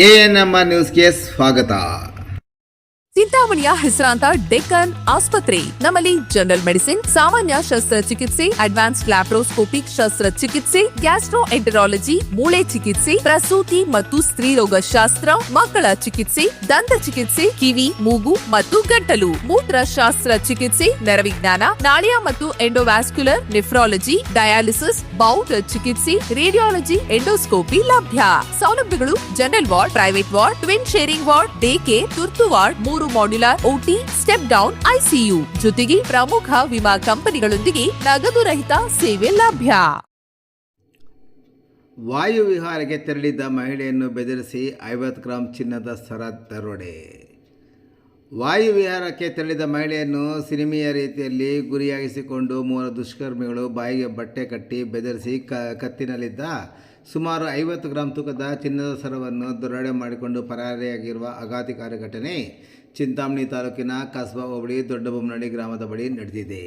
ANM ನ್ಯೂಸ್ಗೆ ಸ್ವಾಗತ. ಚಿಂತಾಮಣಿಯ ಹೆಸರಾಂತ ಡೆಕ್ಕನ್ ಆಸ್ಪತ್ರೆ. ನಮ್ಮಲ್ಲಿ ಜನರಲ್ ಮೆಡಿಸಿನ್, ಸಾಮಾನ್ಯ ಶಸ್ತ್ರಚಿಕಿತ್ಸೆ, ಅಡ್ವಾನ್ಸ್ಡ್ ಲ್ಯಾಪ್ರೋಸ್ಕೋಪಿಕ್ ಶಸ್ತ್ರಚಿಕಿತ್ಸೆ, ಗ್ಯಾಸ್ಟ್ರೋಎಂಟರಾಲಜಿ, ಮೂಳೆ ಚಿಕಿತ್ಸೆ, ಪ್ರಸೂತಿ ಮತ್ತು ಸ್ತ್ರೀರೋಗ ಶಾಸ್ತ್ರ, ಮಕ್ಕಳ ಚಿಕಿತ್ಸೆ, ದಂತ ಚಿಕಿತ್ಸೆ, ಕಿವಿ, ಮೂಗು ಮತ್ತು ಗಂಟಲು, ಮೂತ್ರಶಾಸ್ತ್ರ ಚಿಕಿತ್ಸೆ, ನರವಿಜ್ಞಾನ, ನಾಳಿಯ ಮತ್ತು ಎಂಡೋವ್ಯಾಸ್ಕ್ಯುಲರ್, ನೆಫ್ರಾಲಜಿ, ಡಯಾಲಿಸಿಸ್, ಬೌಲ್ ಚಿಕಿತ್ಸೆ, ರೇಡಿಯಾಲಜಿ, ಎಂಡೋಸ್ಕೋಪಿ ಲಭ್ಯ. ಸೌಲಭ್ಯಗಳು: general ward, private ward, twin sharing ward, day care, ತುರ್ತು ward, 3 modular OT, step down ICU, ಜೊತೆಗೆ ಪ್ರಮುಖ ವಿಮಾ ಕಂಪನಿಗಳೊಂದಿಗೆ ನಗದು ರಹಿತ ಸೇವೆ ಲಭ್ಯ. ವಾಯು ವಿಹಾರಕ್ಕೆ ತೆರಳಿದ್ದ ಮಹಿಳೆಯನ್ನು ಬೆದರಿಸಿ 50 ಗ್ರಾಂ ಚಿನ್ನದ ಸರ ದರೋಡೆ. ವಾಯು ವಿಹಾರಕ್ಕೆ ತೆರಳಿದ ಮಹಿಳೆಯನ್ನು ಸಿನಿಮೀಯ ರೀತಿಯಲ್ಲಿ ಗುರಿಯಾಗಿಸಿಕೊಂಡು 3 ದುಷ್ಕರ್ಮಿಗಳು ಬಾಯಿಗೆ ಬಟ್ಟೆ ಕಟ್ಟಿ ಬೆದರಿಸಿ ಕತ್ತಿನಲ್ಲಿದ್ದ ಸುಮಾರು 50 ಗ್ರಾಂ ತೂಕದ ಚಿನ್ನದ ಸರವನ್ನು ದರೋಡೆ ಮಾಡಿಕೊಂಡು ಪರಾರಿಯಾಗಿರುವ ಆಘಾತಕಾರಿ ಘಟನೆ ಚಿಂತಾಮಣಿ ತಾಲೂಕಿನ ಕಸ್ಬಾ ಹೋಬಳಿ ದೊಡ್ಡಬೊಮ್ಮನಹಳ್ಳಿ ಗ್ರಾಮದ ಬಳಿ ನಡೆದಿದೆ.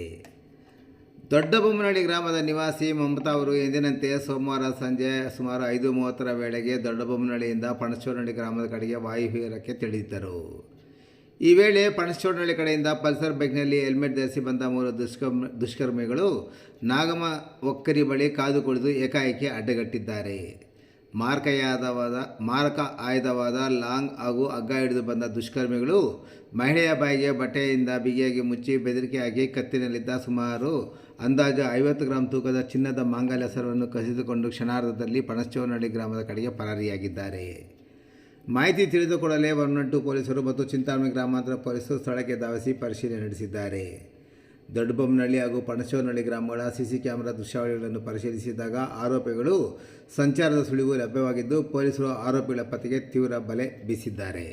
ದೊಡ್ಡಬೊಮ್ಮನಹಳ್ಳಿ ಗ್ರಾಮದ ನಿವಾಸಿ ಮಮತಾ ಅವರು ಎಂದಿನಂತೆ ಸೋಮವಾರ ಸಂಜೆ ಸುಮಾರು 5:30 ವೇಳೆಗೆ ದೊಡ್ಡಬೊಮ್ಮನಹಳ್ಳಿಯಿಂದ ಪಣಚೋನಹಳ್ಳಿ ಗ್ರಾಮದ ಕಡೆಗೆ ವಾಯುವಿಹಾರಕ್ಕೆ ತೆರಳಿದ್ದರು. ಈ ವೇಳೆ ಪಣಚೋನಹಳ್ಳಿ ಕಡೆಯಿಂದ ಪಲ್ಸರ್ ಬೈಕ್ನಲ್ಲಿ ಹೆಲ್ಮೆಟ್ ಧರಿಸಿ ಬಂದ 3 ದುಷ್ಕರ್ಮಿಗಳು ನಾಗಮ್ಮ ಒಕ್ಕರಿ ಬಳಿ ಕಾದು ಕುಳಿತು ಏಕಾಏಕಿ ಅಡ್ಡಗಟ್ಟಿದ್ದಾರೆ. ಮಾರಕ ಆಯುಧವಾದ ಲಾಂಗ್ ಹಾಗೂ ಹಗ್ಗ ಹಿಡಿದು ಬಂದ ದುಷ್ಕರ್ಮಿಗಳು ಮಹಿಳೆಯ ಬಾಯಿಗೆ ಬಟ್ಟೆಯಿಂದ ಬಿಗಿಯಾಗಿ ಮುಚ್ಚಿ ಬೆದರಿಕೆ ಹಾಕಿ ಕತ್ತಿನಲ್ಲಿದ್ದ ಸುಮಾರು ಅಂದಾಜು 50 ಗ್ರಾಂ ತೂಕದ ಚಿನ್ನದ ಮಾಂಗಲ್ಯ ಸರವನ್ನು ಕಸಿದುಕೊಂಡು ಕ್ಷಣಾರ್ಧದಲ್ಲಿ ಪಣಚೋನಹಳ್ಳಿ ಗ್ರಾಮದ ಕಡೆಗೆ ಪರಾರಿಯಾಗಿದ್ದಾರೆ. ಮಾಹಿತಿ ತಿಳಿದ ಕೂಡಲೇ 112 ಪೊಲೀಸರು ಮತ್ತು ಚಿಂತಾಮಣಿ ಗ್ರಾಮಾಂತರ ಪೊಲೀಸರು ಸ್ಥಳಕ್ಕೆ ಧಾವಿಸಿ ಪರಿಶೀಲನೆ ನಡೆಸಿದ್ದಾರೆ. ದೊಡ್ಡಬೊಮ್ಮನಹಳ್ಳಿ ಹಾಗೂ ಪಣಚೋನಹಳ್ಳಿ ಗ್ರಾಮಗಳ ಸಿಸಿ ಕ್ಯಾಮೆರಾ ದೃಶ್ಯಾವಳಿಗಳನ್ನು ಪರಿಶೀಲಿಸಿದಾಗ ಆರೋಪಿಗಳು ಸಂಚಾರದ ಸುಳಿವು ಲಭ್ಯವಾಗಿದ್ದು ಪೊಲೀಸರು ಆರೋಪಿಗಳ ಪತ್ತೆಗೆ ತೀವ್ರ ಬಲೆ ಬೀಸಿದ್ದಾರೆ.